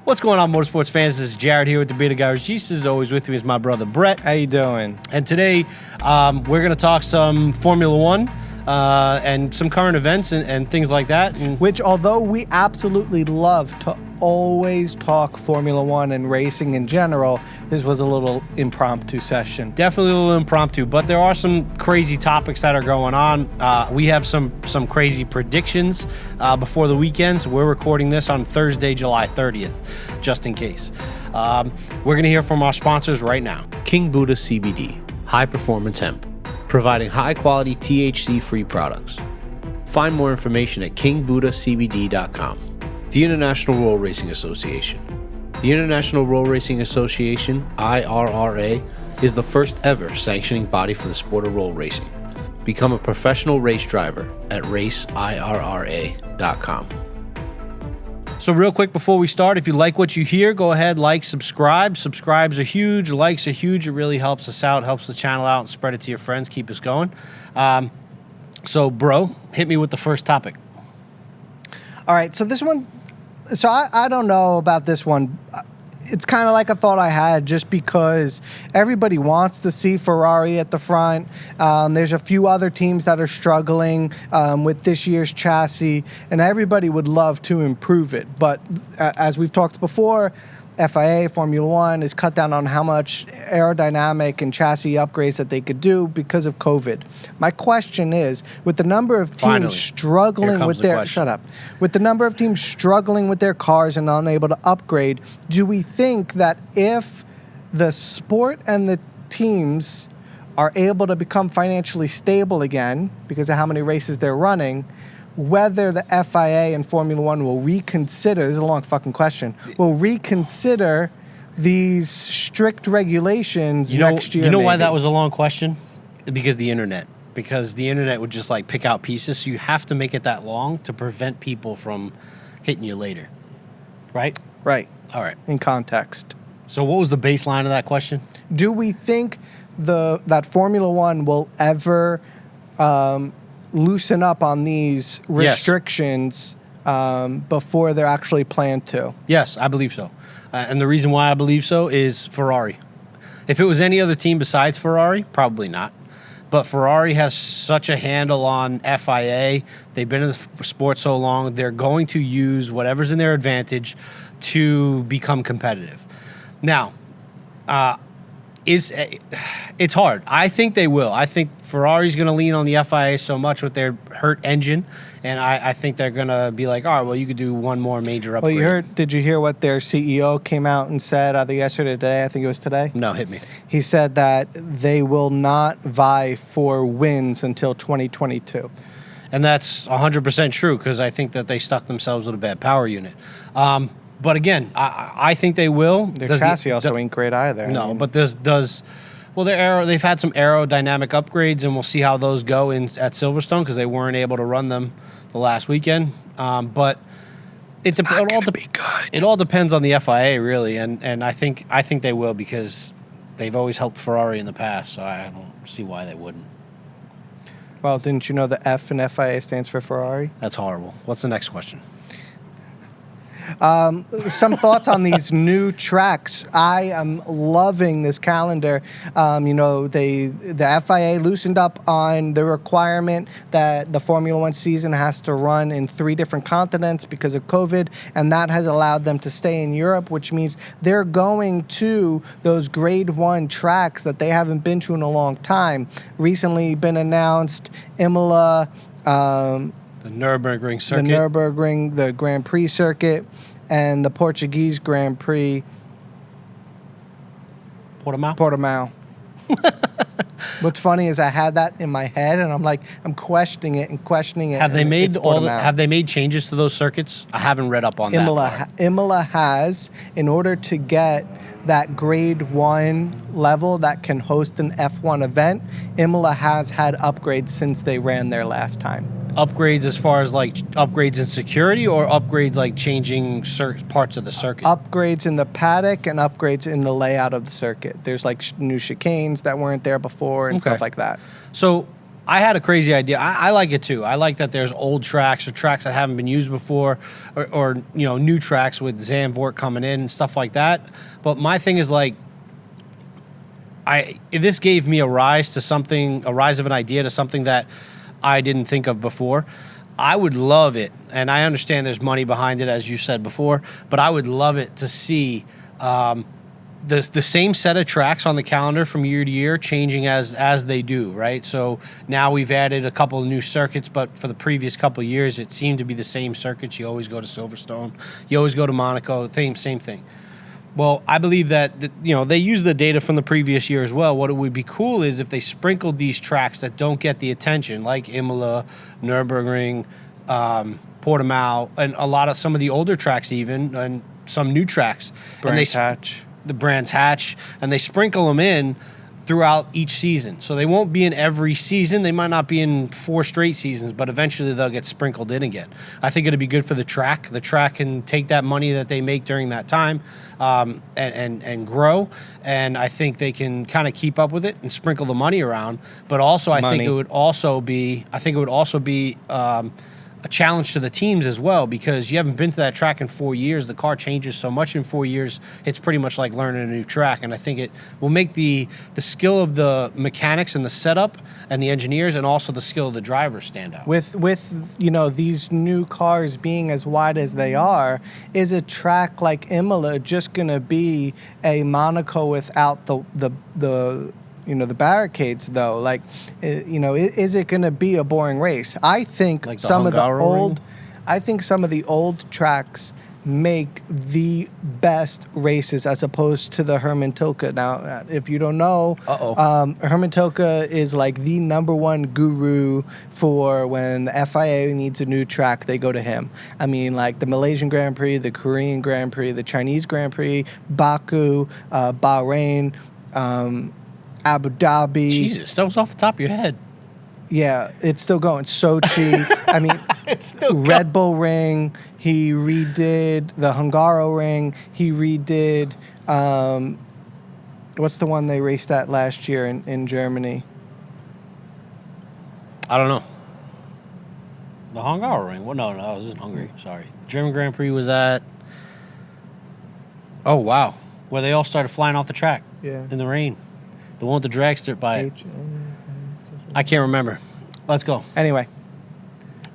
What's going on, motorsports fans? This is Jared here with the Bearded Garagistas. Always with me is my brother Brett. How you doing? And today we're going to talk some Formula One and some current events and things like that. And Which, although we absolutely love to always talk Formula One and racing in general, this was a little impromptu session. definitely a little impromptu, but there are some crazy topics that are going on. We have some crazy predictions before the weekends. We're recording this on Thursday, July 30th, just in case. We're going to hear from our sponsors right now. King Buddha CBD, high performance hemp, providing high quality THC-free products. Find more information at kingbuddhacbd.com. The International Roll Racing Association. The International Roll Racing Association, IRRA, is the first ever sanctioning body for the sport of roll racing. Become a professional race driver at raceirra.com. So real quick before we start, if you like what you hear, go ahead, like, subscribe. Subscribes are huge, likes are huge. It really helps us out, helps the channel out, and spread it to your friends, keep us going. So, bro, hit me with the first topic. All right, so this one, I don't know about this one. It's kind of like a thought I had just because everybody wants to see Ferrari at the front. There's a few other teams that are struggling with this year's chassis, and everybody would love to improve it. But as we've talked before, FIA, Formula One, has cut down on how much aerodynamic and chassis upgrades that they could do because of COVID. My question is, with the number of teams struggling with their with the number of teams struggling with their cars and unable to upgrade, do we think that if the sport and the teams are able to become financially stable again because of how many races they're running, whether the FIA and Formula One will reconsider, this is a long fucking question, will reconsider these strict regulations next year? You know maybe? why that was a long question? Because the internet. Because the internet would just like pick out pieces. So you have to make it that long to prevent people from hitting you later. Right? Right. All right. In context. So what was the baseline of that question? Do we think that Formula One will ever loosen up on these restrictions before they're actually planned to? Yes, I believe so. And the reason why I believe so is Ferrari. If it was any other team besides Ferrari, probably not. But Ferrari has such a handle on FIA. They've been in the sport so long. They're going to use whatever's in their advantage to become competitive. Now, it's hard. I think they will. I think Ferrari's going to lean on the FIA so much with their hurt engine, and I think they're going to be like, all right, well, you could do one more major upgrade. Well, did you hear what their CEO came out and said either yesterday or today? I think it was today. No, hit me. He said that they will not vie for wins until 2022. And that's 100% true because I think that they stuck themselves with a bad power unit. But again, I think they will. Their chassis also ain't great either. No, but they've had some aerodynamic upgrades, and we'll see how those go at Silverstone because they weren't able to run them the last weekend. But it all depends on the FIA really, and I think they will because they've always helped Ferrari in the past, so I don't see why they wouldn't. Well, didn't you know the F in FIA stands for Ferrari? That's horrible. What's the next question? Some thoughts on these new tracks. I am loving this calendar. The FIA loosened up on the requirement that the Formula One season has to run in 3 different continents because of COVID, and that has allowed them to stay in Europe, which means they're going to those Grade 1 tracks that they haven't been to in a long time. Recently been announced Imola, the Nürburgring circuit. The Grand Prix circuit, and the Portuguese Grand Prix. Portimao. What's funny is I had that in my head, and I'm questioning it. Have they made changes to those circuits? I haven't read up on that. Imola has, in order to get that Grade 1 level that can host an F1 event, Imola has had upgrades since they ran there last time. Upgrades as far as like upgrades in security or upgrades like changing parts of the circuit? Upgrades in the paddock and upgrades in the layout of the circuit. There's like new chicanes that weren't there before and stuff like that. So I had a crazy idea. I like it too. I like that there's old tracks or tracks that haven't been used before, or new tracks with Zandvoort coming in and stuff like that. But my thing is like, if this gave me a rise of an idea to something that I didn't think of before, I would love it. And I understand there's money behind it, as you said before, but I would love it to see the same set of tracks on the calendar from year to year changing as they do, right? So now we've added a couple of new circuits, but for the previous couple of years, it seemed to be the same circuits. You always go to Silverstone, you always go to Monaco, same thing. Well, I believe that they use the data from the previous year as well. What it would be cool is if they sprinkled these tracks that don't get the attention, like Imola, Nürburgring, Portimao, and some of the older tracks even, and some new tracks. The Brands Hatch, and they sprinkle them in throughout each season. So they won't be in every season. They might not be in 4 straight seasons, but eventually they'll get sprinkled in again. I think it'd be good for the track. The track can take that money that they make during that time and grow. And I think they can kind of keep up with it and sprinkle the money around. But also, I think it would also be a challenge to the teams as well, because you haven't been to that track in 4 years. The car changes so much in 4 years. It's pretty much like learning a new track, and I think it will make the skill of the mechanics and the setup and the engineers, and also the skill of the drivers stand out. With these new cars being as wide as they are, is a track like Imola just going to be a Monaco without the barricades, though? Like, is it going to be a boring race? I think like some of the old tracks make the best races as opposed to the Herman Tilke. Now, if you don't know, Herman Tilke is like the #1 guru for when the FIA needs a new track, they go to him. I mean, like the Malaysian Grand Prix, the Korean Grand Prix, the Chinese Grand Prix, Baku, Bahrain, Abu Dhabi. Jesus, that was off the top of your head. Yeah, it's still going. Sochi. I mean, it's still Red Bull Ring. He redid the Hungaro Ring. He redid, what's the one they raced at last year in Germany? I don't know. The Hungaro Ring. Well, no, I was in Hungary. Sorry. German Grand Prix was at... Oh, wow. Where they all started flying off the track in the rain. The one with the drag strip by it. I can't remember. Let's go. Anyway.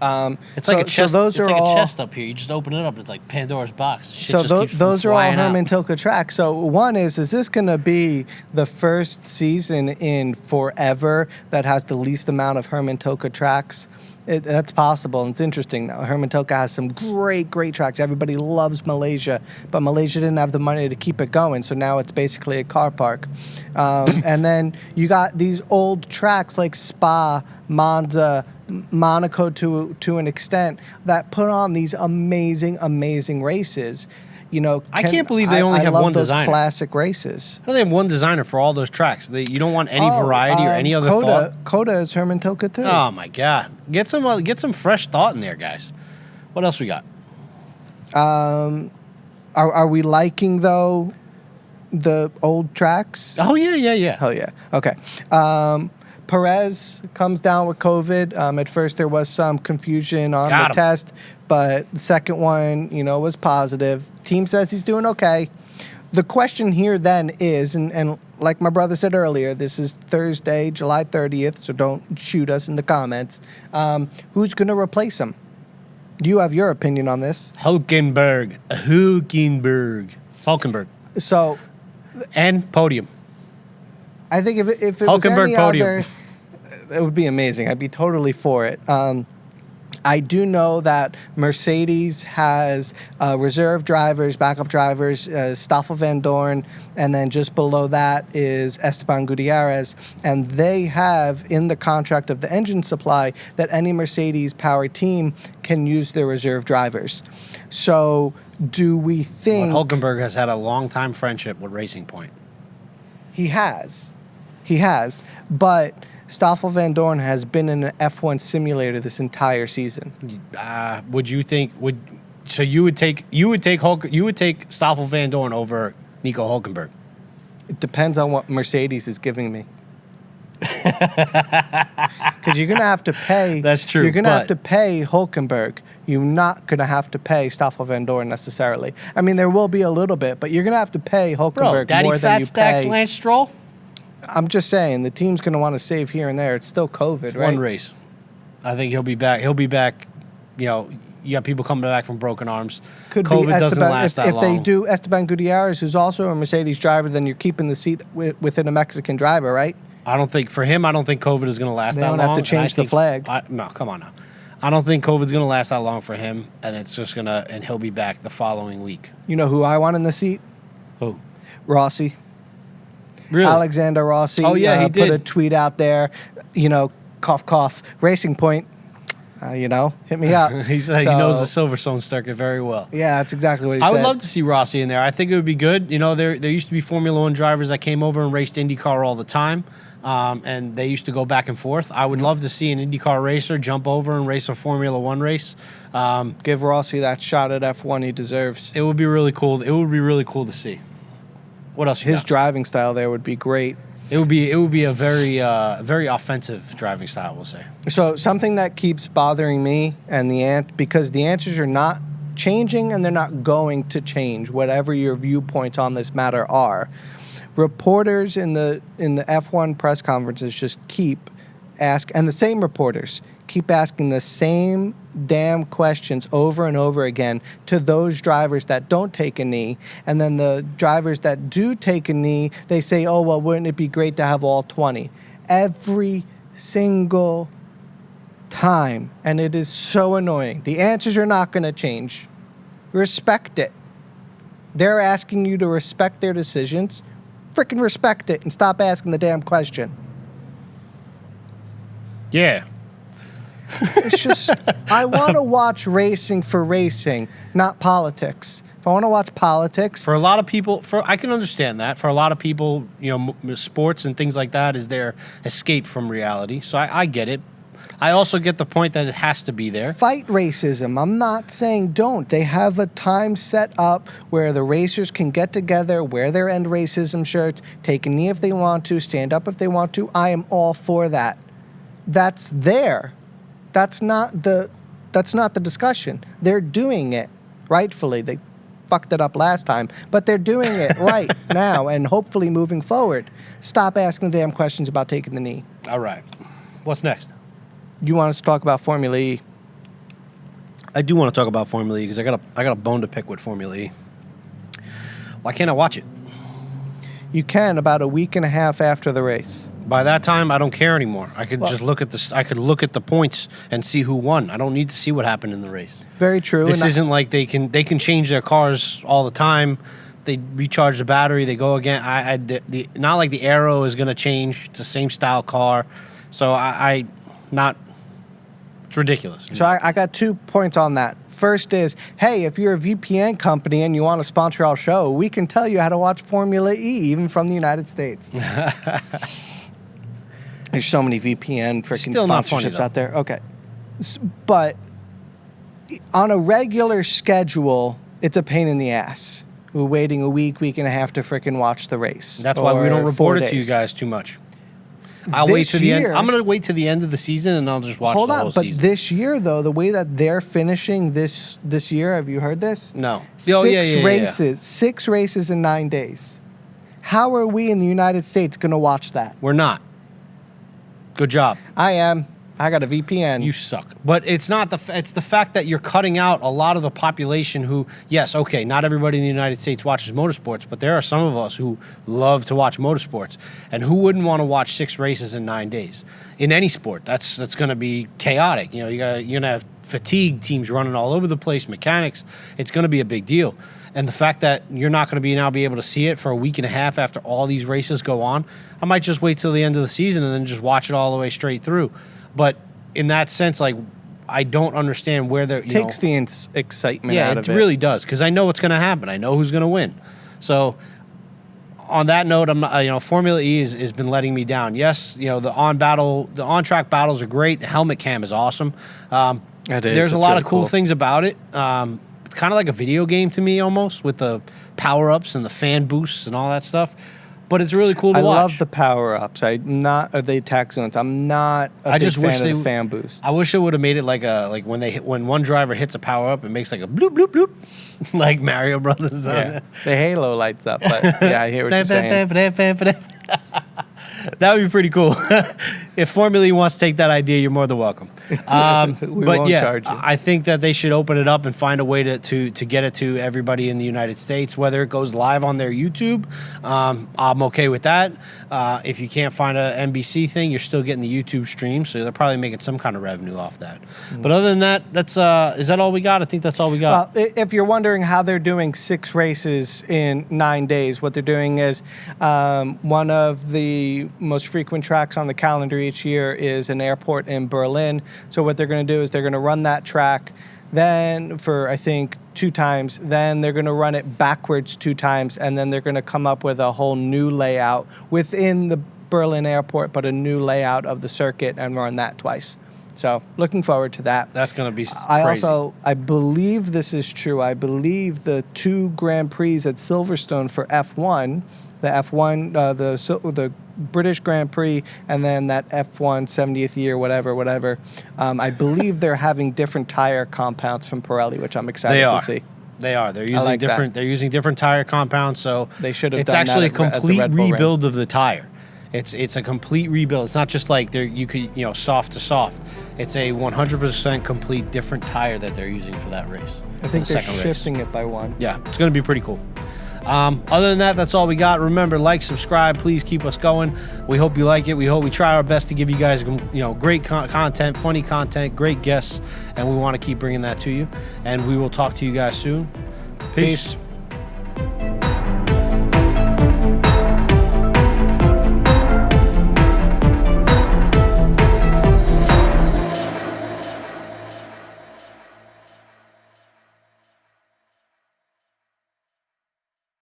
It's like a chest. It's like a chest up here. You just open it up. It's like Pandora's box. So those are all Herman Tilke tracks. So one is this going to be the first season in forever that has the least amount of Herman Tilke tracks? That's possible, and it's interesting. Now, Herman Tilke has some great tracks. Everybody loves Malaysia, but Malaysia didn't have the money to keep it going, so now it's basically a car park. And then you got these old tracks like Spa, Monza, Monaco to an extent that put on these amazing races. I can't believe they only have one designer. I love those classic races. How do they have one designer for all those tracks? You don't want any variety or any other thought? Coda is Herman Tilke too. Oh my God! Get some fresh thought in there, guys. What else we got? Are we liking though the old tracks? Oh yeah. Oh yeah. Okay. Perez comes down with COVID. At first, there was some confusion on the test, but the second one, was positive. Team says he's doing okay. The question here then is, and like my brother said earlier, this is Thursday, July 30th, so don't shoot us in the comments. Who's going to replace him? You have your opinion on this. Hulkenberg. It's Hulkenberg. So, and podium. I think if it was any other, it would be amazing. I'd be totally for it. I do know that Mercedes has reserve drivers, backup drivers, Stoffel Van Dorn, and then just below that is Esteban Gutierrez. And they have in the contract of the engine supply that any Mercedes-powered team can use their reserve drivers. So do we think... Well, Hulkenberg has had a long-time friendship with Racing Point. He has, but Stoffel Van Dorn has been in an F1 simulator this entire season. Would you think you would take Stoffel Van Dorn over Nico Hulkenberg? It depends on what Mercedes is giving me. Because you're going to have to pay. That's true, You're going to have but- to pay Hulkenberg. You're not going to have to pay Stoffel Van Dorn necessarily. I mean, there will be a little bit, but you're going to have to pay Bro, Hulkenberg Daddy more than Fat you Stacks pay. Lance Stroll? I'm just saying, the team's going to want to save here and there. It's still COVID, right? One race. I think he'll be back. He'll be back. You know, you got people coming back from broken arms. Could COVID be doesn't Esteban, last that if long. they do Esteban Gutierrez, who's also a Mercedes driver, then you're keeping the seat within a Mexican driver, right? I don't think for him. I don't think COVID is going to last They that don't long. have to and I change the think- flag. No, come on now. I don't think COVID's going to last that long for him, and it's just gonna. And he'll be back the following week. You know who I want in the seat? Who? Rossi. Really? Alexander Rossi. Oh, yeah, he put did. a tweet out there. You know, cough, cough. Racing Point. You know, hit me up. He So, knows the Silverstone circuit very well. Yeah, that's exactly what he I said. would love to see Rossi in there. I think it would be good. You know, there used to be Formula One drivers that came over and raced IndyCar all the time, and they used to go back and forth. I would love to see an IndyCar racer jump over and race a Formula One race. Give Rossi that shot at F1 he deserves. It would be really cool. It would be really cool to see. What else? You His got? driving style there would be great. It would be a very offensive driving style, we'll say. So something that keeps bothering me and because the answers are not changing and they're not going to change, whatever your viewpoints on this matter are. Reporters in the F1 press conferences just keep and the same reporters keep asking the same damn questions over and over again to those drivers that don't take a knee. And then the drivers that do take a knee, they say, oh, well, wouldn't it be great to have all 20? Every single time. And it is so annoying. The answers are not going to change. Respect it. They're asking you to respect their decisions. Freaking respect it and stop asking the damn question. Yeah. It's just, I want to watch racing for racing, not politics. If I want to watch politics, For a lot of people, I can understand that. For a lot of people, you know, sports and things like that is their escape from reality. So I get it. I also get the point that it has to be there. fight racism. I'm not saying don't. They have a time set up where the racers can get together, wear their end racism shirts, take a knee if they want to, stand up if they want to. I am all for that. That's there. That's not the discussion. They're doing it rightfully. They fucked it up last time, but they're doing it right now and hopefully moving forward. Stop asking the damn questions about taking the knee. All right. What's next? You want us to talk about Formula E? I do want to talk about Formula E because I got a bone to pick with Formula E. Why can't I watch it? You can about a week and a half after the race. By that time, I don't care anymore. I could just look at this. I could look at the points and see who won. I don't need to see what happened in the race. Very true. This and isn't like they can change their cars all the time. They recharge the battery. They go again. Not like the Aero is going to change. It's the same style car. So it's ridiculous. So I got 2 points on that. First is, hey, if you're a VPN company and you want to sponsor our show, we can tell you how to watch Formula E, even from the United States. There's so many VPN freaking Still not funny, sponsorships though. out there. Okay. But on a regular schedule, it's a pain in the ass. We're waiting a week and a half to freaking watch the race. That's why we don't or report 4 it to you days. guys too much. I'll wait This to the end. year- I'm going to wait to the end of the season and I'll just watch Hold the on, whole but season. this year, though, the way that they're finishing this year, have you heard this? No. Six races. 6 races in 9 days. How are we in the United States going to watch that? We're not. Good job. I am. I got a VPN. You suck. But it's not it's the fact that you're cutting out a lot of the population who, yes, okay, not everybody in the United States watches motorsports, but there are some of us who love to watch motorsports. And who wouldn't want to watch 6 races in 9 days? In any sport, that's going to be chaotic. You know, you're going to have fatigue, teams running all over the place, mechanics. It's going to be a big deal. And the fact that you're not going to be able to see it for a week and a half after all these races go on, I might just wait till the end of the season and then just watch it all the way straight through. But in that sense, like, I don't understand where they're takes the excitement out of it. it really does, because I know what's going to happen. I know who's going to win. So on that note, I'm not, Formula E has been letting me down. Yes, the on-track battles are great. The helmet cam is awesome. It is. There's It's a lot really of cool cool. things about it. It's kind of like a video game to me almost, with the power-ups and the fan boosts and all that stuff. but it's really cool to I watch. love the power ups. I'm not the attack zones. I'm not a big fan of the fan boost. I wish it would have made it like when one driver hits a power up, it makes like a bloop bloop bloop, like Mario Brothers. Yeah, the halo lights up. But yeah, I hear what you're saying. That would be pretty cool. If Formula E wants to take that idea, you're more than welcome. But won't yeah, charge you. I think that they should open it up and find a way to get it to everybody in the United States, whether it goes live on their YouTube. I'm okay with that. If you can't find a NBC thing, you're still getting the YouTube stream, so they're probably making some kind of revenue off that. But other than that, is that all we got? I think that's all we got. Well, if you're wondering how they're doing 6 races in 9 days, what they're doing is one of the most frequent tracks on the calendar each year is an airport in Berlin. So what they're going to do is they're going to run that track then for, I think, 2 times. Then they're going to run it backwards 2 times, and then they're going to come up with a whole new layout within the Berlin airport, but a new layout of the circuit, and run that twice. So looking forward to that. That's going to be crazy. I believe this is true. I believe the 2 Grand Prix at Silverstone for F1, the F1, the British Grand Prix, and then that F1 70th year, whatever. I believe they're having different tire compounds from Pirelli, which I'm excited to see. They are. They're using different. They're using different tire compounds. So they should have. It's done actually that a at the complete Red Bull rebuild of the tire. It's a complete rebuild. It's not just like you could soft to soft. It's a 100% complete different tire that they're using for that race. I think they're shifting it by 1. Yeah, it's going to be pretty cool. Other than that, that's all we got. Remember, like, subscribe, please keep us going. We hope you like it. We try our best to give you guys, great content, funny content, great guests, and we want to keep bringing that to you. And we will talk to you guys soon. Peace.